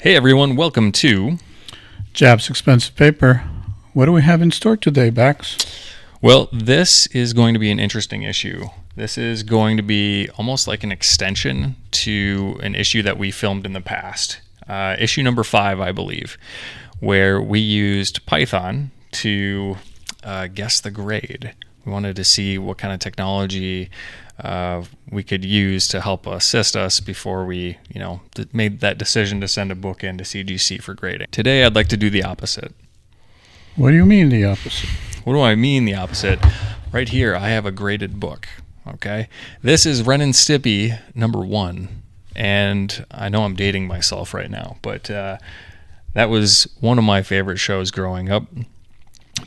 Hey everyone, welcome to Jab's Expensive Paper. What do we have in store today, Bax? Well, this is going to be an interesting issue. This is going to be almost like an extension to an issue that we filmed in the past. Issue number 5, I believe, where we used Python to guess the grade. We wanted to see what kind of technology we could use to help assist us before we, made that decision to send a book in to CGC for grading. Today, I'd like to do the opposite. What do you mean the opposite? What do I mean the opposite? Right here, I have a graded book, okay? This is Ren and Stimpy number 1, and I know I'm dating myself right now, but that was one of my favorite shows growing up,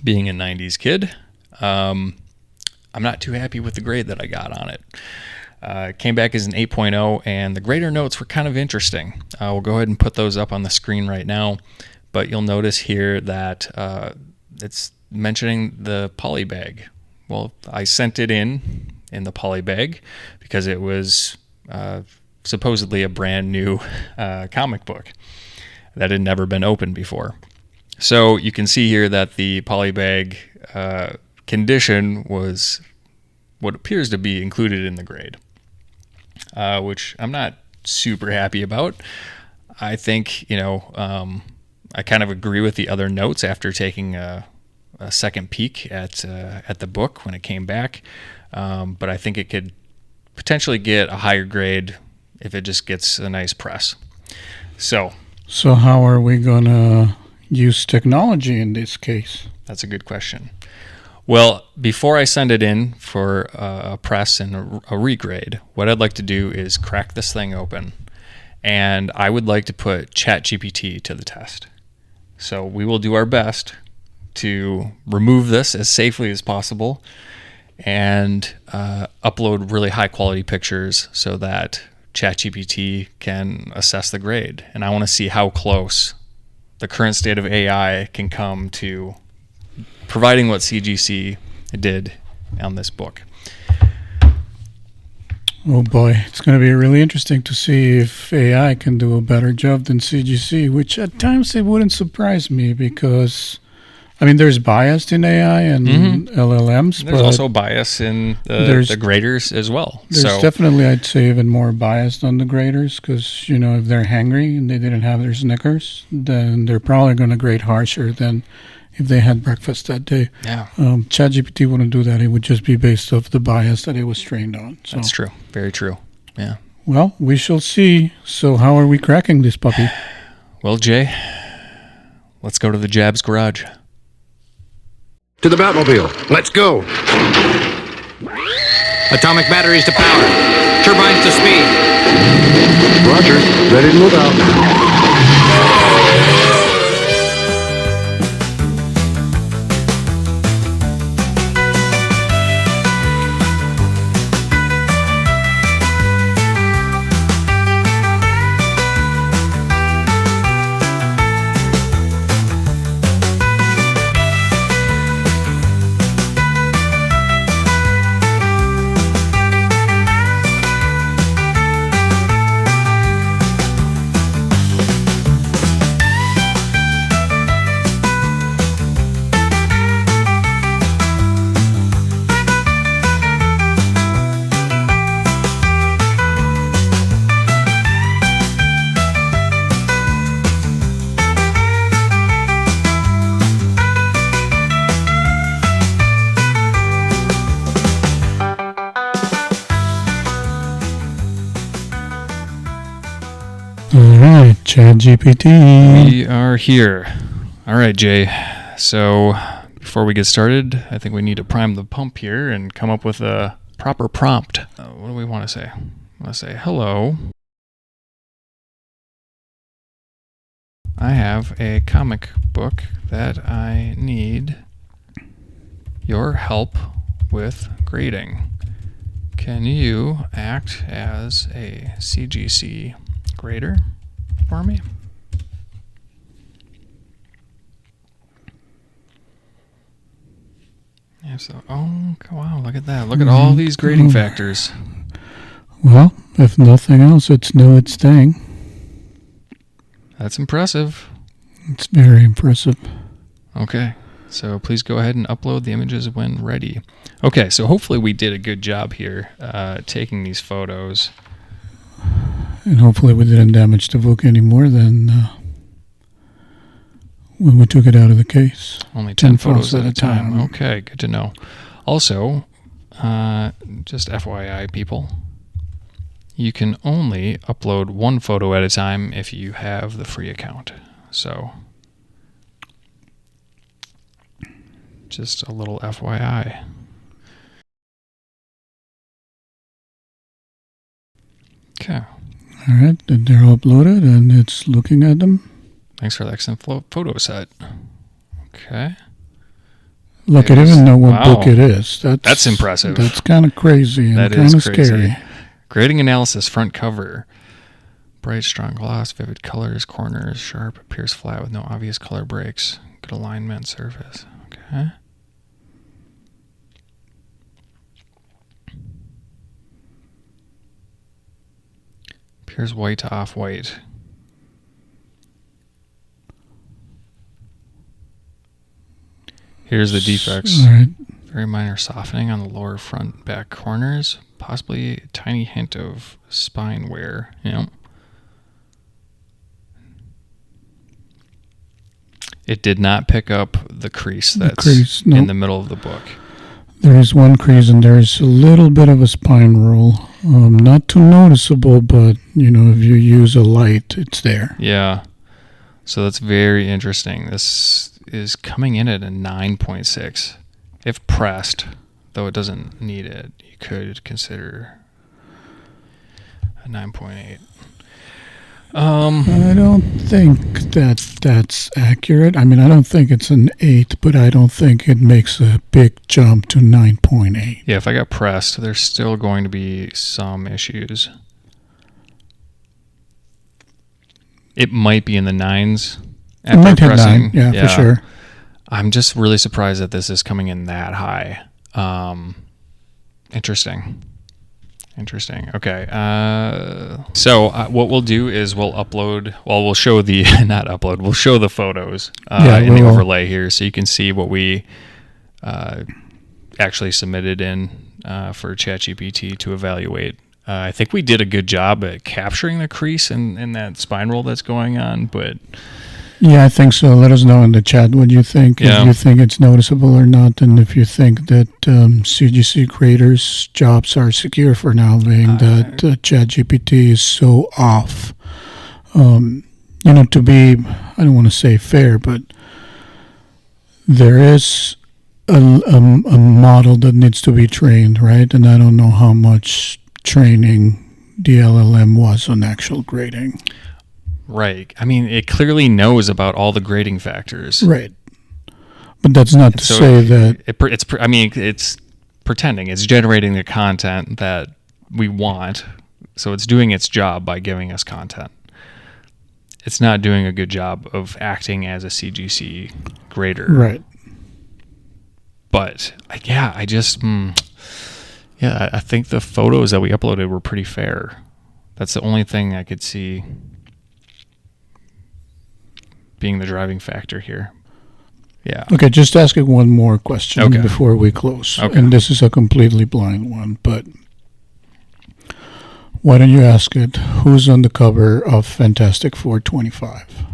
being a 90s kid. I'm not too happy with the grade that I got on it. It came back as an 8.0, and the grader notes were kind of interesting. We'll go ahead and put those up on the screen right now, but you'll notice here that it's mentioning the poly bag. Well, I sent it in the poly bag because it was supposedly a brand new comic book that had never been opened before. So you can see here that the poly bag condition was what appears to be included in the grade, which I'm not super happy about. I think, I kind of agree with the other notes after taking a second peek at the book when it came back, but I think it could potentially get a higher grade if it just gets a nice press. So how are we going to use technology in this case? That's a good question. Well, before I send it in for a press and a regrade, what I'd like to do is crack this thing open, and I would like to put ChatGPT to the test. So we will do our best to remove this as safely as possible and upload really high quality pictures so that ChatGPT can assess the grade. And I want to see how close the current state of AI can come to providing what CGC did on this book. Oh boy, it's going to be really interesting to see if AI can do a better job than CGC, which at times it wouldn't surprise me because, there's bias in AI and LLMs. There's also bias in the graders as well. There's definitely, I'd say, even more bias on the graders because, if they're hangry and they didn't have their Snickers, then they're probably going to grade harsher than if they had breakfast that day. Yeah. ChatGPT wouldn't do that. It would just be based off the bias that it was trained on. So. That's true. Very true. Yeah. Well, we shall see. So how are we cracking this puppy? Well, Jay, let's go to the Jab's garage. To the Batmobile. Let's go. Atomic batteries to power. Turbines to speed. Roger. Ready to move out. All right, ChatGPT. We are here. All right, Jay. So before we get started, I think we need to prime the pump here and come up with a proper prompt. What do we want to say? I want to say, hello. I have a comic book that I need your help with grading. Can you act as a CGC grader for me? Yeah, so, wow, look at that. Look at all these grading factors. Well, if nothing else, it's new, it's staying. That's impressive. It's very impressive. Okay. So please go ahead and upload the images when ready. Okay, so hopefully we did a good job here taking these photos. And hopefully we didn't damage the book any more than when we took it out of the case. Only 10 photos at a time. Okay, good to know. Also, just FYI, people, you can only upload one photo at a time if you have the free account. So, just a little FYI. Okay. All right, they're uploaded and it's looking at them. Thanks for the excellent photo set. Okay. Look, I don't even know what book it is. That's impressive. That's kind of crazy and kind of scary. Grading analysis, front cover. Bright, strong gloss, vivid colors, corners, sharp, appears flat with no obvious color breaks. Good alignment, surface. Okay. Appears white to off-white. Here's the defects. All right. Very minor softening on the lower front back corners. Possibly a tiny hint of spine wear. Yep. It did not pick up the crease that's in the middle of the book. There is one crease and there is a little bit of a spine roll. Not too noticeable, but, if you use a light, it's there. Yeah. So that's very interesting. This is coming in at a 9.6. If pressed, though it doesn't need it, you could consider a 9.8. I don't think that's accurate. I mean, I don't think it's an 8, but I don't think it makes a big jump to 9.8. Yeah, if I got pressed, there's still going to be some issues. It might be in the 9s after it might pressing. Have 9, for sure. I'm just really surprised that this is coming in that high. Interesting. Okay. So what we'll do is we'll upload. Well, we'll show the not upload. We'll show the photos in the overlay here, so you can see what we actually submitted in for ChatGPT to evaluate. I think we did a good job at capturing the crease and that spine roll that's going on, but. Yeah, I think so. Let us know in the chat what you think. Yeah. If you think it's noticeable or not, and if you think that CGC creators' jobs are secure for now, being that ChatGPT is so off. To be, I don't want to say fair, but there is a model that needs to be trained, right? And I don't know how much training the LLM was on actual grading. Right. I mean, it clearly knows about all the grading factors. Right. But that's not to say that... It's pretending. It's generating the content that we want. So it's doing its job by giving us content. It's not doing a good job of acting as a CGC grader. Right. But, I think the photos that we uploaded were pretty fair. That's the only thing I could see being the driving factor here. Yeah. Okay, just asking one more question before we close. Okay. And this is a completely blind one, but why don't you ask it, who's on the cover of Fantastic Four 25?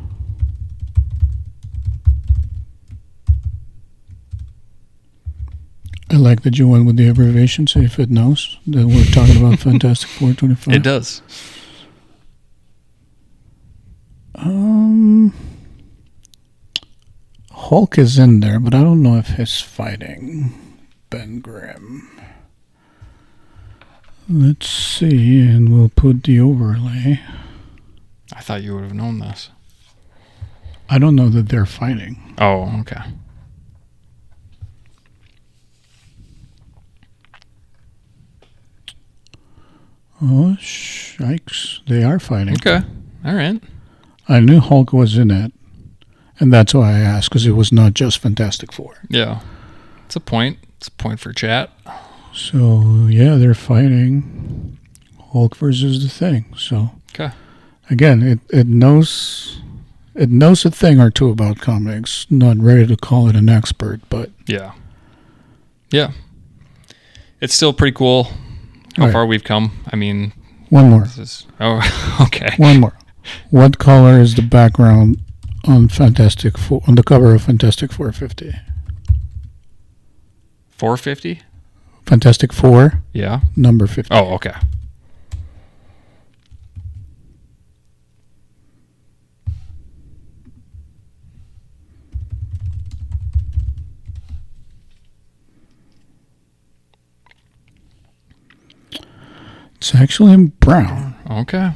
I like that you went with the abbreviation, see if it knows that we're talking about Fantastic Four 25. It does. Hulk is in there, but I don't know if he's fighting Ben Grimm. Let's see, and we'll put the overlay. I thought you would have known this. I don't know that they're fighting. Oh, okay. Oh, shikes. They are fighting. Okay. All right. I knew Hulk was in it, and that's why I asked, because it was not just Fantastic Four. Yeah. It's a point. It's a point for chat. So, yeah, they're fighting Hulk versus the Thing. So, okay. Again, it knows it knows a thing or two about comics. Not ready to call it an expert, but Yeah. It's still pretty cool how Right. far we've come. I mean, one more. this is... Oh, okay. One more. What color is the background on Fantastic Four, on the cover of Fantastic 450? 450? Fantastic Four, Yeah. number 50. Oh, okay. It's actually brown. Okay.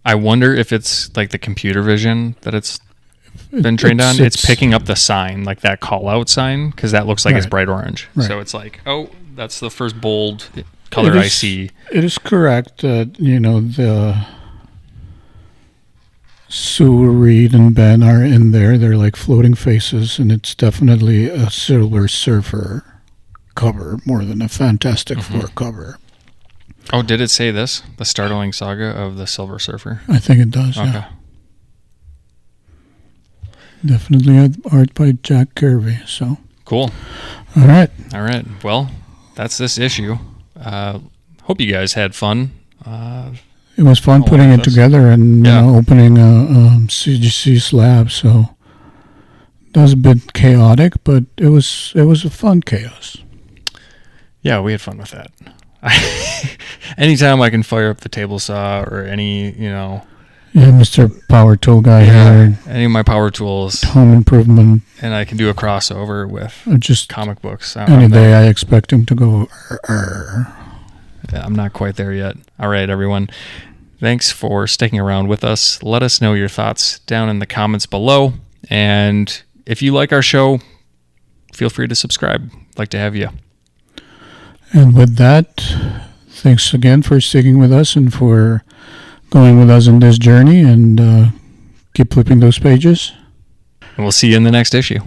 I wonder if it's like the computer vision that it's been trained on. It's picking up the sign, like that call out sign, because that looks like it's Right. bright orange. Right. So it's like, oh, that's the first bold color I see. It is correct that, the Sue, Reed, and Ben are in there. They're like floating faces, and it's definitely a Silver Surfer cover more than a Fantastic Four cover. Oh, did it say this? The startling saga of the Silver Surfer? I think it does, Okay. yeah. Definitely art by Jack Kirby, so. Cool. All right. All right. Well, that's this issue. Hope you guys had fun. It was fun Along putting with it this. together and Yeah. opening a CGC slab, so that was a bit chaotic, but it was a fun chaos. Yeah, we had fun with that. Anytime I can fire up the table saw or any, Yeah, Mr. Power Tool guy here, any of my power tools, home improvement. and I can do a crossover with Just comic books. any day I expect him to go, I'm not quite there yet. All right, everyone. Thanks for sticking around with us. Let us know your thoughts down in the comments below. And if you like our show, feel free to subscribe. I'd like to have you. And with that, thanks again for sticking with us and for going with us in this journey, and keep flipping those pages. And we'll see you in the next issue.